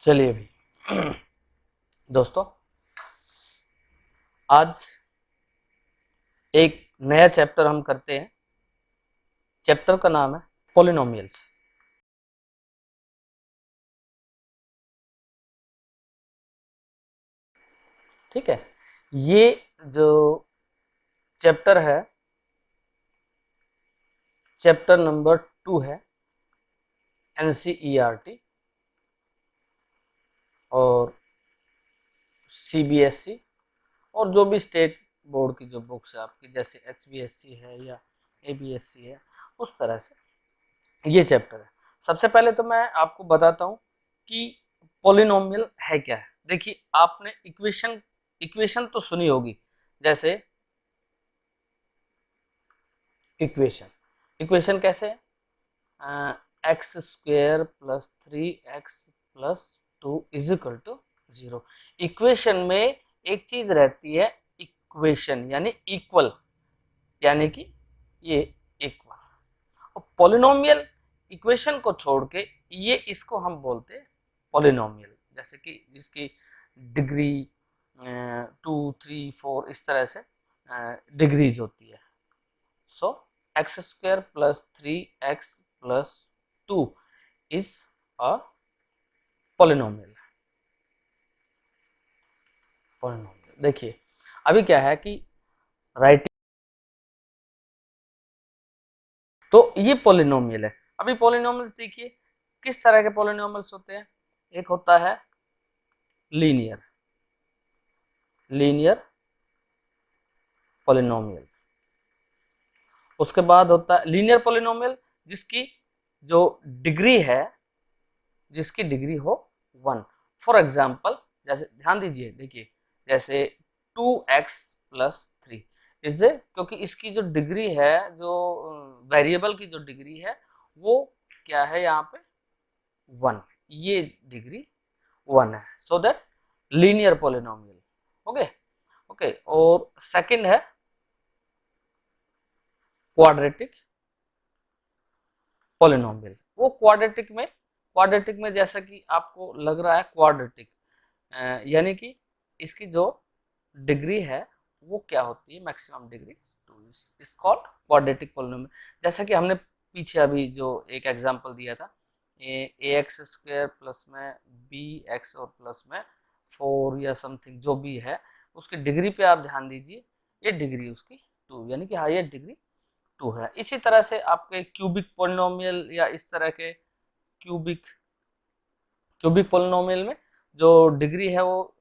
चलिए भी दोस्तों, आज एक नया चैप्टर हम करते हैं। चैप्टर का नाम है पॉलिनोमियल्स। ठीक है, ये जो चैप्टर है, चैप्टर नंबर 2 है NCERT और CBSE और जो भी स्टेट बोर्ड की जो बुक्स है आपकी, जैसे HBSC है या ABSC है, उस तरह से ये चैप्टर है। सबसे पहले तो मैं आपको बताता हूँ कि पॉलिनोमियल है क्या है। देखिए, आपने इक्वेशन तो सुनी होगी, जैसे इक्वेशन कैसे है, x square plus 3x plus 2 is equal to 0। Equation में एक चीज रहती है, इक्वेशन यानी इक्वल, यानी कि ये इक्वल। और पॉलिनोमियल इक्वेशन को छोड़ के ये इसको हम बोलते हैं पॉलिनोमियल, जैसे कि जिसकी डिग्री 2, 3, 4 इस तरह से डिग्रीज होती है। So X square plus 3x plus 2 is a polynomial. Polynomial देखिए, अभी क्या है कि राइटिंग, तो ये पॉलिनोमियल है। अभी पॉलिनोमियल्स देखिए किस तरह के पॉलिनोमियल्स होते हैं। एक होता है लीनियर पॉलिनोमियल, उसके बाद होता है लीनियर पॉलिनोमियल जिसकी जो डिग्री है, जिसकी डिग्री हो 1। फॉर एग्जाम्पल, जैसे ध्यान दीजिए, देखिए जैसे 2x प्लस 3 इसे, क्योंकि इसकी जो डिग्री है, जो वेरिएबल की जो डिग्री है वो क्या है यहाँ पे 1, ये डिग्री 1 है। So that linear polynomial. Okay okay. और सेकंड है क्वाड्रेटिक पॉलिनोमियल। वो क्वाड्रेटिक में जैसा कि आपको लग रहा है क्वाड्रेटिक, यानी कि इसकी जो डिग्री है वो क्या होती है, maximum degree 2 is called quadratic polynomial. जैसा कि हमने पीछे अभी जो एक एग्जांपल दिया था, ए एक्स स्क्वायर प्लस में बी एक्स और प्लस में 4 या समथिंग जो भी है, उसकी डिग्री पे आप ध्यान दीजिए, ये डिग्री उसकी 2, यानी कि हाईएस्ट डिग्री 2 है। इसी तरह से आपके क्यूबिक पॉलिनोमियल या इस तरह के क्यूबिक क्यूबिक पॉलिनोमियल में जो डिग्री है वो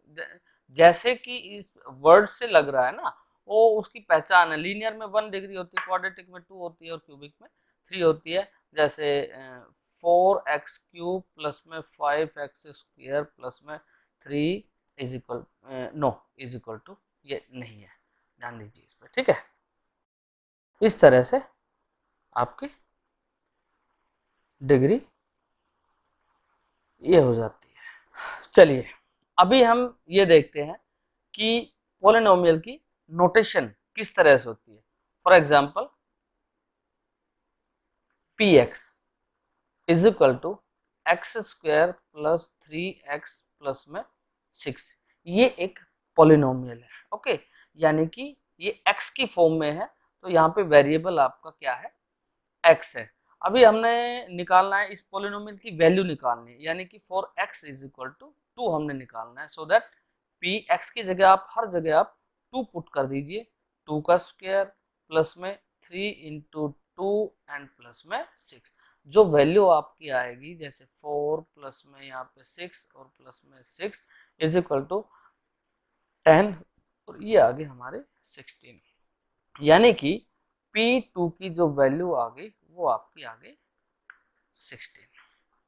जैसे कि इस वर्ड से लग रहा है ना, वो उसकी पहचान है। लीनियर में 1 डिग्री होती है, क्वाड्रेटिक में 2 होती है और क्यूबिक में 3 होती है। जैसे 4x³ प्लस में 5x स्क्वायर प्लस में 3 is equal no is equal to, ये नहीं है, ध्यान दीजिए इस पर। ठीक है, इस तरह से आपकी डिग्री ये हो जाती है। चलिए, अभी हम ये देखते हैं कि पॉलिनोमियल की नोटेशन किस तरह से होती है। For example, px is equal to x square plus 3x plus में 6, ये एक पॉलिनोमियल है। ओके, यानी कि ये x की फॉर्म में है, तो यहाँ पे वेरिएबल आपका क्या है, x है। अभी हमने निकालना है, इस पॉलिनोमियल की वैल्यू निकालनी है, यानी कि for x is equal to 2 हमने निकालना है। सो दैट p x की जगह आप हर जगह आप 2 पुट कर दीजिए, 2 का स्क्वायर प्लस में 3 इंटू 2 एंड प्लस में 6। जो वैल्यू आपकी आएगी, जैसे 4 प्लस में यहाँ पे 6 और प्लस में 6 इज इक्वल टू 10, और ये आगे हमारे 16, यानी कि P2 की जो वैल्यू आ गई वो आपकी आ गई 16।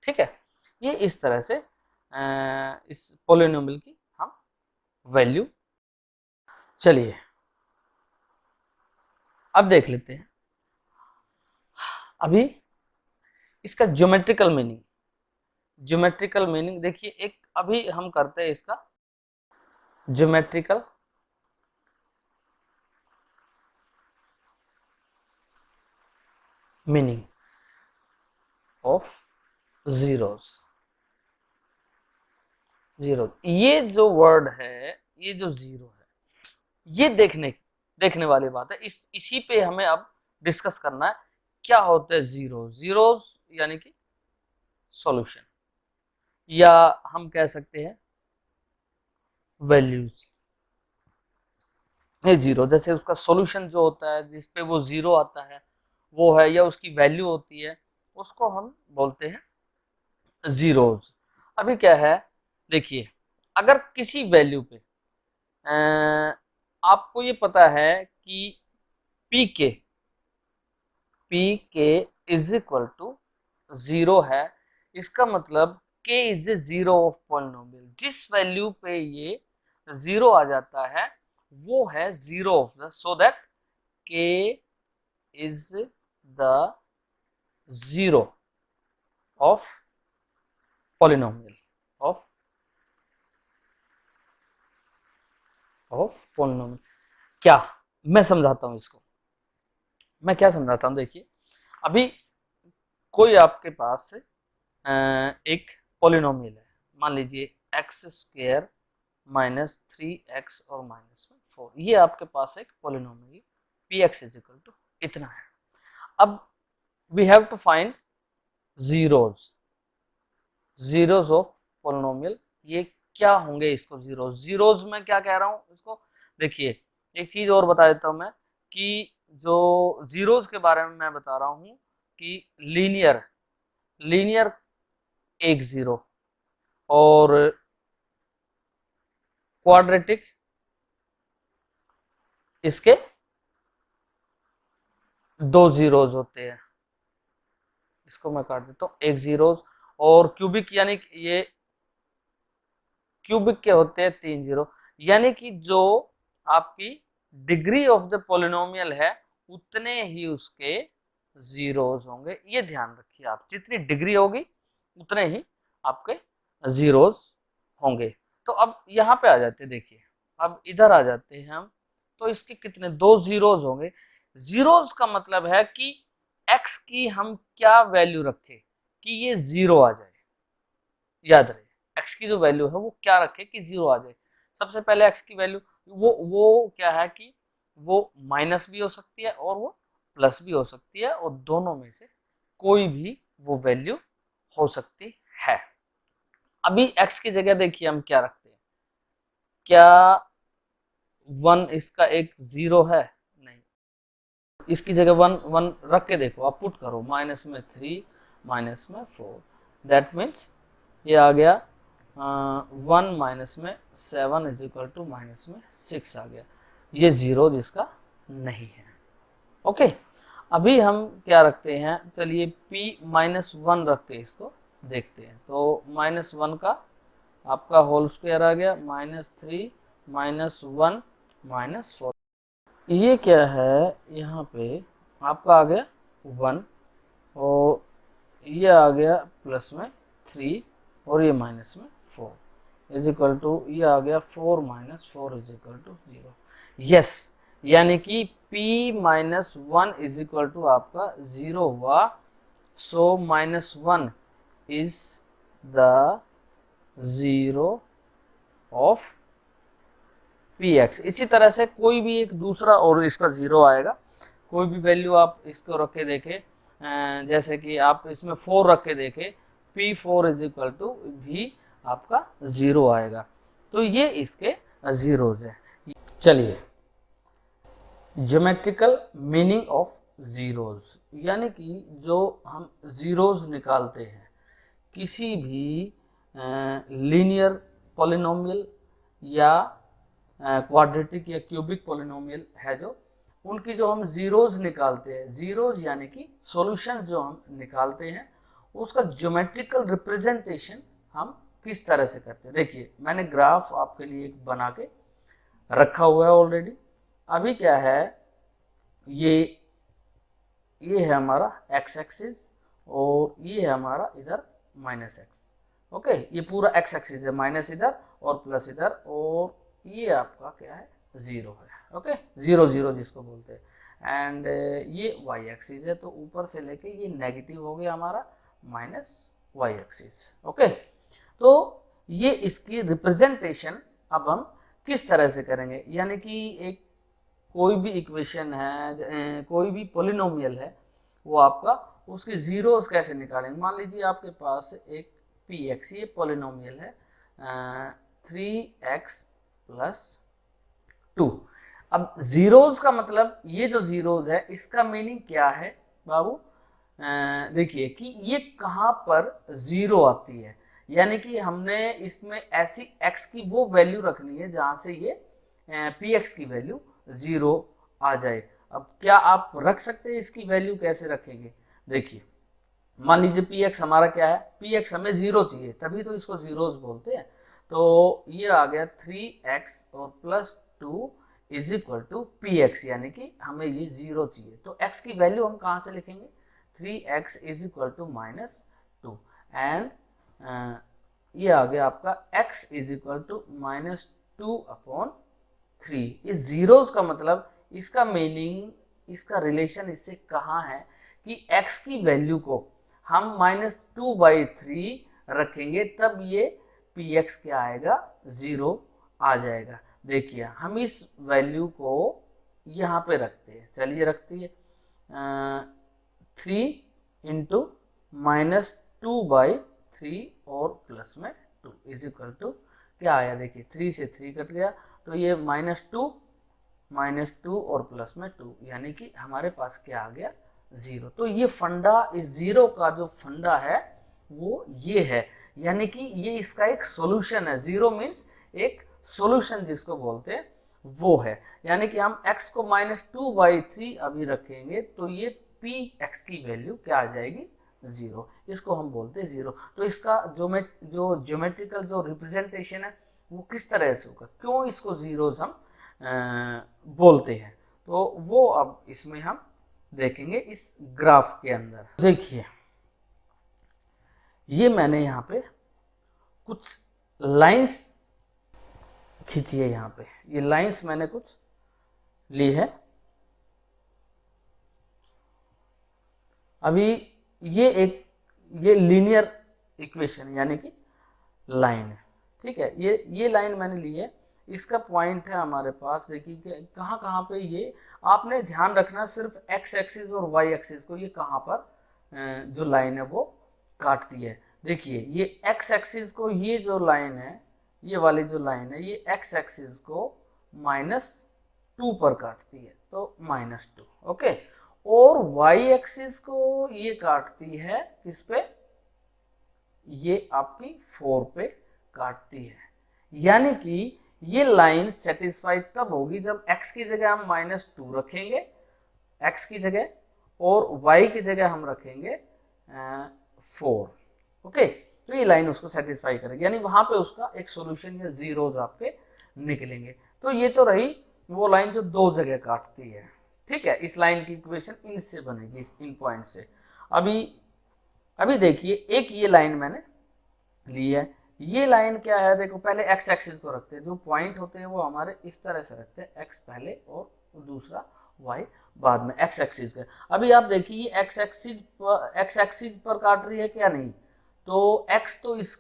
ठीक है, ये इस तरह से इस पोलिनोमियल की हम वैल्यू। चलिए अब देख लेते हैं अभी इसका ज्योमेट्रिकल मीनिंग देखिए, एक अभी हम करते हैं इसका geometrical meaning of zeros. Zero, ये जो वर्ड है, ये जो जीरो है, ये देखने वाली बात है। इसी पे हमें अब डिस्कस करना है क्या होता है जीरो। जीरोस यानी कि सॉल्यूशन, या हम कह सकते हैं वैल्यूज। ये जीरो जैसे उसका सॉल्यूशन जो होता है जिस पे वो जीरो आता है वो है, या उसकी वैल्यू होती है, उसको हम बोलते हैं जीरोज। अभी क्या है, देखिए, अगर किसी वैल्यू पे आपको ये पता है कि पी के इज इक्वल टू जीरो है, इसका मतलब K is a zero of polynomial. जिस वैल्यू पे ये जीरो आ जाता है वो है zero of the, so that K is the zero of polynomial of polynomial. क्या, मैं समझाता हूं इसको, मैं क्या समझाता हूं, देखिए। अभी कोई आपके पास एक पॉलिनोमियल है, मान लीजिए एक्स स्क्वायर माइनस 3x और माइनस में 4, ये आपके पास एक polynomial p x is equal to इतना है। अब we have to find zeros, zeros of polynomial. ये क्या होंगे, इसको जीरोज में क्या कह रहा हूं इसको, देखिए एक चीज और बता देता हूं मैं, कि जो जीरोज के बारे में मैं बता रहा हूं कि लीनियर लीनियर एक जीरो, और क्वाड्रेटिक इसके दो जीरोज होते हैं। इसको मैं काट देता हूं, एक जीरोज, और क्यूबिक यानी ये क्यूबिक के होते हैं तीन जीरो। यानी कि जो आपकी डिग्री ऑफ द पॉलिनोमियल है उतने ही उसके जीरोज होंगे। ये ध्यान रखिए आप, जितनी डिग्री होगी उतने ही आपके जीरोज होंगे। तो अब यहाँ पे आ जाते हैं, देखिए अब इधर आ जाते हैं हम, तो इसके कितने, दो जीरोज होंगे। जीरोज का मतलब है कि एक्स की हम क्या वैल्यू रखें कि ये जीरो आ जाए। याद रहे, एक्स की जो वैल्यू है वो क्या रखे कि जीरो आ जाए। सबसे पहले एक्स की वैल्यू वो क्या है कि वो माइनस भी हो सकती है और वो प्लस भी हो सकती है, और दोनों में से कोई भी वो वैल्यू हो सकती है। अभी एक्स की जगह देखिए हम क्या रखते हैं, क्या वन इसका एक जीरो है, नहीं, इसकी जगह वन वन रख के देखो, आप पुट करो, माइनस में 3 माइनस में 4, दैट मीन्स ये आ गया 1 माइनस में 7 इज इक्वल टू माइनस में 6 आ गया। ये जीरो जिसका नहीं है। ओके, अभी हम क्या रखते हैं, चलिए p माइनस वन रख के इसको देखते हैं। तो माइनस वन का आपका होल स्क्वायर आ गया, माइनस 3 माइनस 1 माइनस 4। ये क्या है, यहाँ पे आपका आ गया 1, और ये आ गया प्लस में 3, और ये माइनस में 4 इज इक्वल टू, ये आ गया 4 minus 4 is equal to 0। Yes, यानी कि p minus one is equal to आपका 0 हुआ। So minus one is the zero of p x. इसी तरह से कोई भी एक दूसरा और इसका जीरो आएगा, कोई भी वैल्यू आप इसको रख के देखें, जैसे कि आप इसमें 4 रख के देखें, P4 इज इक्वल टू भी आपका जीरो आएगा। तो ये इसके जीरोज है। चलिए, ज्योमेट्रिकल मीनिंग ऑफ जीरोज, यानी कि जो हम जीरोज निकालते हैं किसी भी लीनियर पॉलिनोमियल या क्वाड्रेटिक या क्यूबिक पॉलिनोमियल है, जो उनकी जो हम जीरोज निकालते हैं, जीरोज यानी कि सॉल्यूशन जो हम निकालते हैं, उसका ज्योमेट्रिकल रिप्रेजेंटेशन हम किस तरह से करते हैं। देखिए मैंने ग्राफ आपके लिए एक बना के रखा हुआ है ऑलरेडी। अभी क्या है, ये है हमारा एक्स एक्सिस, और ये है हमारा इधर माइनस एक्स। ओके, ये पूरा एक्स एक्सिस है, माइनस इधर और प्लस इधर, और ये आपका क्या है, जीरो है। ओके, जीरो जीरो जिसको बोलते हैं। एंड ये वाई एक्सिस है, तो ऊपर से लेके ये नेगेटिव हो गया हमारा माइनस वाई एक्सिस। ओके, तो ये इसकी रिप्रेजेंटेशन अब हम किस तरह से करेंगे, यानी कि एक कोई भी इक्वेशन है, कोई भी पोलिनोमियल है, वो आपका उसके जीरोस कैसे निकालेंगे। मान लीजिए आपके पास एक पी एक्स, ये पोलिनोमियल है 3x प्लस 2। अब जीरोस का मतलब, ये जो जीरोस है इसका मीनिंग क्या है बाबू, देखिए कि ये कहाँ पर जीरो आती है, यानी कि हमने इसमें ऐसी x की वो वैल्यू रखनी है जहां से ये पी एक्स की वैल्यू जीरो आ जाए। अब क्या आप रख सकते हैं, इसकी वैल्यू कैसे रखेंगे, देखिए मान लीजिए पी एक्स हमारा क्या है, पी एक्स हमें जीरो चाहिए, तभी तो इसको जीरोस बोलते हैं। तो ये आ गया 3x और plus 2 is equal to p x, यानी कि हमें ये जीरो चाहिए। तो x की वैल्यू हम कहाँ से लिखेंगे, 3x is equal to -2 and ये आ गया आपका x इज इक्वल टू -2/3। इस जीरोस का मतलब, इसका मीनिंग, इसका रिलेशन इससे कहाँ है कि x की वैल्यू को हम -2/3 रखेंगे तब ये px क्या आएगा, जीरो आ जाएगा। देखिए हम इस वैल्यू को यहाँ पे रखते हैं, चलिए रखती है 3 इंटू -2/3 और प्लस में 2 इज इक्वल टू क्या आया, देखिए 3 से 3 कट गया तो ये -2 और प्लस में 2, यानी कि हमारे पास क्या आ गया, जीरो। तो ये फंडा, इस जीरो का जो फंडा है वो ये है, यानी कि ये इसका एक सॉल्यूशन है। जीरो मीन्स एक सॉल्यूशन जिसको बोलते हैं वो है, यानी कि हम x को -2/3 अभी रखेंगे तो ये पी एक्स की वैल्यू क्या आ जाएगी, जीरो। इसको हम बोलते हैं जीरो। तो इसका जो ज्योमेट्रिकल जो रिप्रेजेंटेशन है वो किस तरह से होगा, क्यों इसको जीरोस हम बोलते हैं, तो वो अब इसमें हम देखेंगे इस ग्राफ के अंदर। देखिए ये मैंने यहाँ पे कुछ लाइंस खींची है, यहाँ पे ये लाइंस मैंने कुछ ली है। अभी ये लीनियर इक्वेशन यानी कि लाइन है, ठीक है। ये लाइन मैंने ली है, इसका पॉइंट है हमारे पास, देखिए कहाँ कहाँ पे ये आपने ध्यान रखना, सिर्फ x एक्सिस और y एक्सिस को ये कहाँ पर जो लाइन है वो काटती है। देखिए ये x एक्सिस को, ये जो लाइन है, ये वाली जो लाइन है, ये x एक्सिस को -2 पर काटती है, तो -2, ओके। और y एक्सिस को ये काटती है किस पे, ये आपकी 4 पे काटती है, यानी कि ये लाइन सेटिस्फाइड तब होगी जब x की जगह हम -2 रखेंगे, x की जगह, और y की जगह हम रखेंगे 4, ओके। तो ये लाइन उसको सेटिस्फाई करेगी, यानी वहां पे उसका एक सॉल्यूशन या जीरोस आपके निकलेंगे। तो ये तो रही वो लाइन जो दो जगह काटती है, ठीक है। इस लाइन की इक्वेशन इनसे बनेगी, इन पॉइंट से। अभी देखिए एक ये लाइन मैंने ली है, ये लाइन क्या है, देखो पहले x एक्सिस को रखते हैं, जो पॉइंट होते हैं वो हमारे इस तरह से रखते हैं, x पहले और दूसरा y बाद में, x एक्सिस का। अभी आप देखिए x एक्सिस पर काट रही है क्या, नहीं, तो x तो इस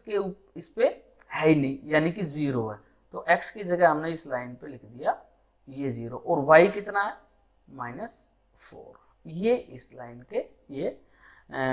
पे है ही नहीं, यानी कि जीरो है, तो x की जगह हमने इस लाइन पे लिख दिया ये जीरो, और y कितना है -4, ये इस लाइन के ये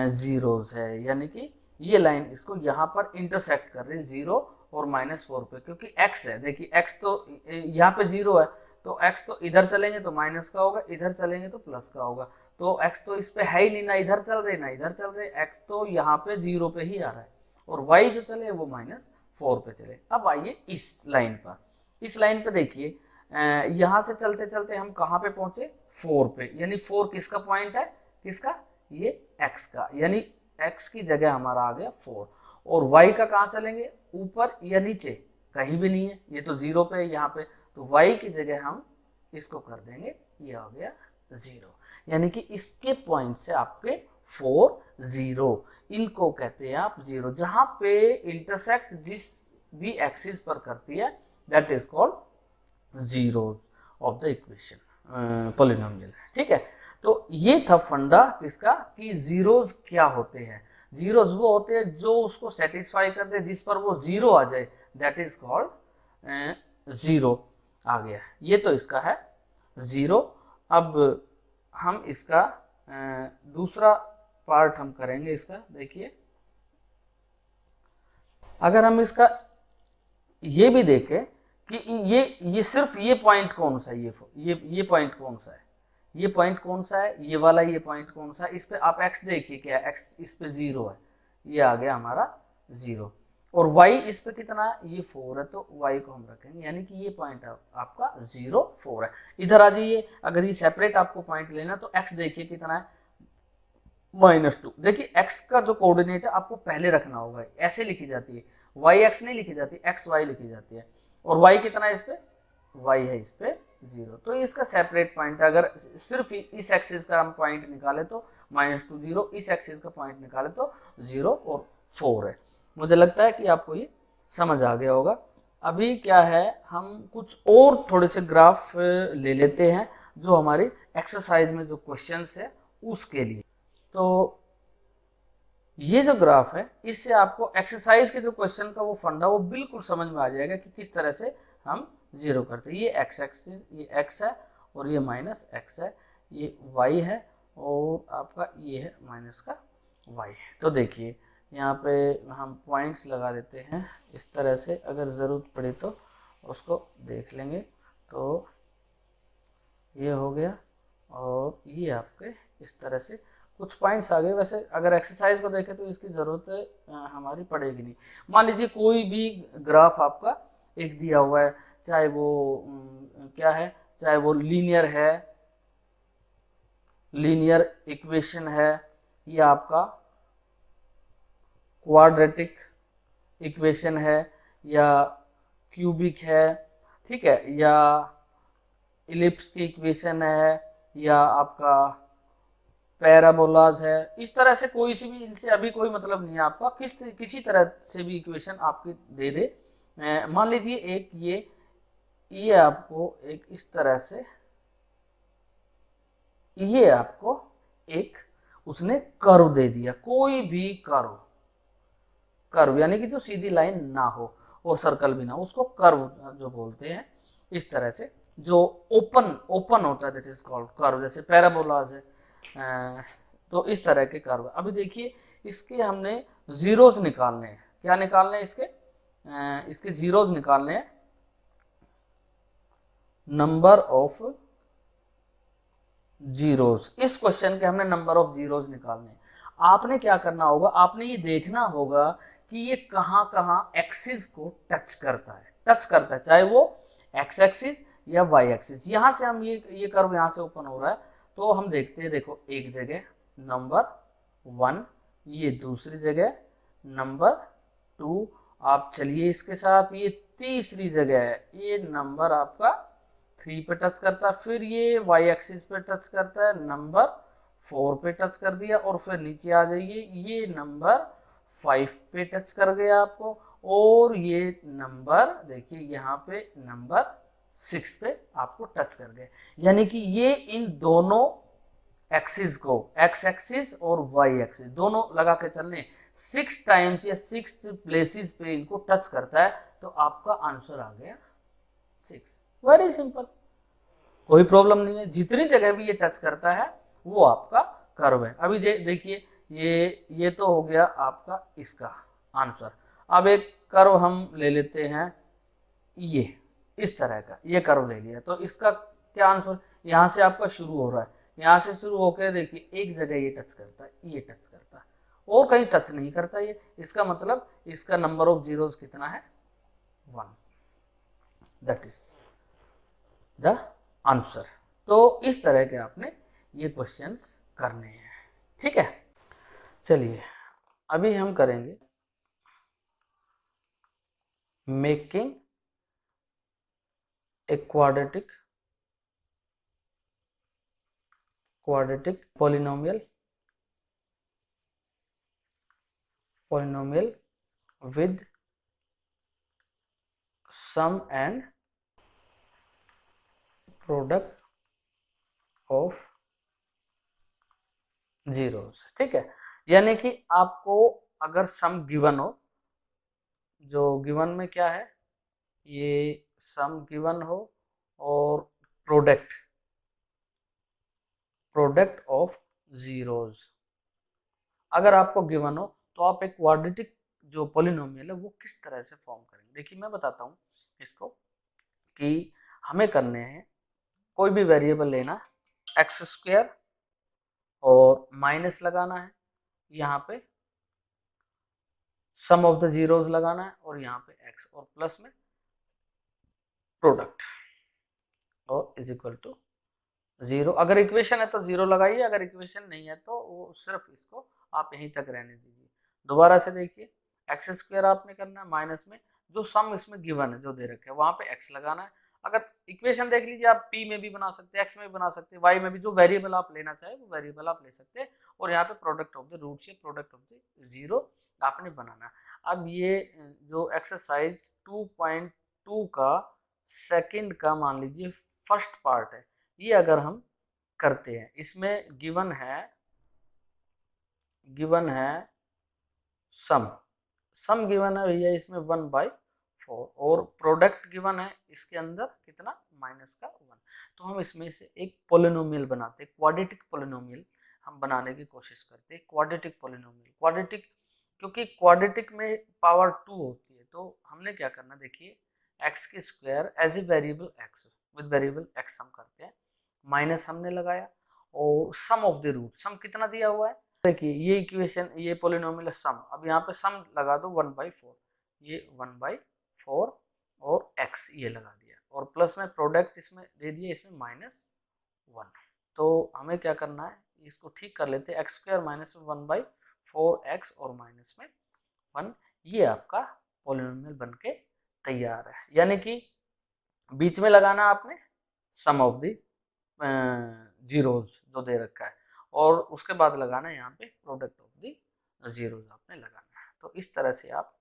जीरोस है, यानी कि ये लाइन इसको यहाँ पर इंटरसेक्ट कर रही है, जीरो और -4 पे, क्योंकि x है, देखिए x तो यहाँ पे जीरो है, तो x तो इधर चलेंगे तो माइनस का होगा, इधर चलेंगे तो प्लस का होगा, तो x तो इस पे है ही नहीं, ना इधर चल रहे ना इधर चल रहे, x तो यहाँ पे जीरो पे ही आ रहा है, और y जो चले वो -4 पे चले। अब आइए इस लाइन पर, इस लाइन पे देखिए यहाँ से चलते चलते हम कहाँ पे पहुंचे, 4 पे, यानी 4 किसका पॉइंट है, किसका, ये x का, यानी x की जगह हमारा आ गया 4, और y का कहाँ चलेंगे, ऊपर या नीचे, कहीं भी नहीं है, ये तो जीरो पे है यहाँ पे, तो y की जगह हम इसको कर देंगे, ये आ गया 0, यानी कि इसके पॉइंट से आपके 4 0, इनको कहते हैं आप जीरो। जहां पे इंटरसेक्ट जिस भी एक्सिस पर करती है that is called zeros of the equation polynomial, ठीक है। तो ये था फंडा किसका, कि जीरोस क्या होते हैं। जीरोज वो होते हैं जो उसको सेटिस्फाई करते हैं, जिस पर वो जीरो आ जाए, दैट इज कॉल्ड जीरो। आ गया, ये तो इसका है जीरो। अब हम इसका दूसरा पार्ट हम करेंगे इसका। देखिए, अगर हम इसका ये भी देखें कि ये सिर्फ ये पॉइंट कौन सा है, ये पॉइंट कौन सा है, ये पॉइंट कौन सा है, ये वाला ये पॉइंट कौन सा है, इस पे आप x देखिए, क्या x इस पे जीरो है, ये आ गया हमारा जीरो। और y इस पे कितना है, ये 4 है, तो y को हम रखेंगे, यानी कि ये पॉइंट आपका 0 4 है। इधर आ जाइए, अगर ये सेपरेट आपको पॉइंट लेना तो x देखिए कितना है, -2। देखिए x का जो कोऑर्डिनेट है आपको पहले रखना होगा, ऐसे लिखी जाती है, y x नहीं लिखी जाती, x y लिखी जाती है। और y कितना है इस पे, y है इस पे 0, तो इसका सेपरेट पॉइंट है। अगर सिर्फ इस एक्सिस का हम पॉइंट निकाले तो -2 0, इस एक्सिस का पॉइंट निकाले तो 0 और 4 है। मुझे लगता है कि आपको ये समझ आ गया होगा। अभी क्या है, हम कुछ और थोड़े से ग्राफ ले लेते हैं जो हमारी एक्सरसाइज में जो क्वेश्चंस है उसके लिए। तो ये जो ग्राफ है, इससे आपको एक्सरसाइज के जो क्वेश्चन का वो फंडा वो बिल्कुल समझ में आ जाएगा कि किस तरह से हम जीरो करते हैं। ये एक्स एक्सिस, ये एक्स है और ये माइनस एक्स है, ये वाई है और आपका ये है माइनस का वाई है। तो देखिए यहाँ पे हम पॉइंट्स लगा देते हैं इस तरह से, अगर ज़रूरत पड़े तो उसको देख लेंगे। तो ये हो गया और ये आपके इस तरह से कुछ पॉइंट्स आ गए। वैसे अगर एक्सरसाइज को देखें तो इसकी ज़रूरत हमारी पड़ेगी नहीं। मान लीजिए कोई भी ग्राफ आपका एक दिया हुआ है, चाहे वो क्या है, चाहे वो लीनियर है, लीनियर इक्वेशन है, या आपका क्वाड्रेटिक इक्वेशन है, या क्यूबिक है, ठीक है, या इलिप्स की इक्वेशन है, या आपका पैराबोलाज है। इस तरह से कोई सी भी, इनसे अभी कोई मतलब नहीं है आपका, किसी तरह से भी इक्वेशन आपकी दे दे। मान लीजिए एक ये आपको एक इस तरह से, ये आपको एक उसने कर्व दे दिया, कोई भी कर्व यानी कि जो सीधी लाइन ना हो और सर्कल भी ना हो, उसको कर्व जो बोलते हैं। इस तरह से जो ओपन होता है, दैट इज कॉल्ड कर्व। जैसे पैराबोलाज है, तो इस तरह के कर्व। अभी देखिए, इसके हमने जीरोस निकालने हैं। क्या निकालने हैं इसके जीरोस निकालने हैं, नंबर ऑफ जीरोस। इस क्वेश्चन के हमने नंबर ऑफ जीरोस निकालने हैं। आपने क्या करना होगा, आपने ये देखना होगा कि ये कहां कहां एक्सिस को टच करता है, चाहे वो एक्स एक्सिस या वाई एक्सिस। यहां से हम ये कर्व यहां से ओपन हो रहा है, तो हम देखते हैं, देखो एक जगह नंबर 1, ये दूसरी जगह नंबर 2, आप चलिए इसके साथ, ये तीसरी जगह है, ये नंबर आपका 3 पे टच करता है, फिर ये वाई एक्सिस पे टच करता है, नंबर 4 पे टच कर दिया, और फिर नीचे आ जाइए, ये नंबर 5 पे टच कर गया आपको, और ये नंबर देखिए यहाँ पे नंबर 6 पे आपको टच कर गए। यानी कि ये इन दोनों एक्सिस को, एक्स एक्सिस और वाई एक्सिस दोनों लगा के चलने 6 टाइम्स या 6 प्लेसेस पे इनको टच करता है, तो आपका आंसर आ गया 6। वेरी सिंपल, कोई प्रॉब्लम नहीं है। जितनी जगह भी ये टच करता है वो आपका कर्व है। अभी देखिए, ये तो हो गया आपका इसका आंसर। अब एक कर्व हम ले लेते हैं, ये इस तरह का ये कर्व ले लिया, तो इसका क्या आंसर, यहाँ से आपका शुरू हो रहा है, यहाँ से शुरू होकर देखिए एक जगह ये टच करता है, ये टच करता है, और कहीं टच नहीं करता ये। इसका मतलब इसका नंबर ऑफ जीरोस कितना है, 1। That is the answer. तो इस तरह के आपने ये क्वेश्चंस करने हैं, ठीक है। चलिए अभी हम करेंगे making a quadratic polynomial with sum and product of zeros, ठीक है। यानी कि आपको अगर सम गिवन हो, जो गिवन में क्या है, ये सम गिवन हो और प्रोडक्ट ऑफ जीरोज अगर आपको गिवन हो, तो आप एक क्वाड्रेटिक जो पॉलिनोमियल है वो किस तरह से फॉर्म करेंगे। देखिए मैं बताता हूँ इसको कि हमें करने हैं, कोई भी वेरिएबल लेना, एक्स स्क्वायर और माइनस लगाना है, यहाँ पे सम ऑफ द जीरोज लगाना है और यहाँ पे एक्स, और प्लस में प्रोडक्ट और इज इक्वल टू जीरो। अगर इक्वेशन है तो जीरो लगाइए, अगर इक्वेशन नहीं है तो वो सिर्फ इसको आप यहीं तक रहने दीजिए। दोबारा से देखिए, एक्स स्क्वायर आपने करना है, माइनस में जो सम इसमें गिवन है जो दे रखे है वहां पे एक्स लगाना है। अगर इक्वेशन देख लीजिए, आप पी में भी बना सकते हैं, एक्स में भी बना सकते हैं, वाई में भी, जो वेरिएबल आप लेना चाहे वो वेरिएबल आप ले सकते हैं, और यहाँ पे प्रोडक्ट ऑफ द रूट्स या प्रोडक्ट ऑफ द जीरो आपने बनाना। अब ये जो एक्सरसाइज 2.2 का सेकंड का मान लीजिए फर्स्ट पार्ट है, ये अगर हम करते हैं, इसमें गिवन है सम गिवन है भैया इसमें 1/4, और प्रोडक्ट गिवन है इसके अंदर कितना, -1। तो हम इसमें से एक पोलिनोमियल बनाते हैं, क्वाड्रेटिक पोलिनोमियल हम बनाने की कोशिश करते हैं। क्वाड्रेटिक पोलिनोमियल, क्वाड्रेटिक, क्योंकि क्वाड्रेटिक में पावर 2 होती है, तो हमने क्या करना, देखिए एक्स की square as a variable x, with variable x हम करते हैं, माइनस हमने लगाया, और sum of the root, sum कितना दिया हुआ है, देखिए ये इक्वेशन, ये पोलिनोमियल सम, अब यहाँ पे सम लगा दो 1/4, ये 1/4 और x ये लगा दिया, और प्लस में प्रोडक्ट इसमें दे दिया, इसमें -1। तो हमें क्या करना है, इसको ठीक कर लेते हैं, एक्स स्क्वायर माइनस 1/4x और माइनस में 1, ये आपका पोलिनोमियल बन के तैयार है। यानी कि बीच में लगाना आपने सम ऑफ द जीरोज जो दे रखा है, और उसके बाद लगाना है यहाँ पे प्रोडक्ट ऑफ द जीरोज आपने लगाना है। तो इस तरह से आप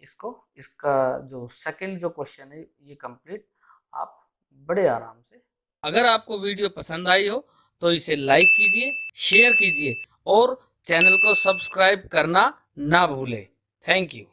इसको, इसका जो सेकंड जो क्वेश्चन है ये कंप्लीट आप बड़े आराम से। अगर आपको वीडियो पसंद आई हो तो इसे लाइक कीजिए, शेयर कीजिए और चैनल को सब्सक्राइब करना ना भूलें। Thank you.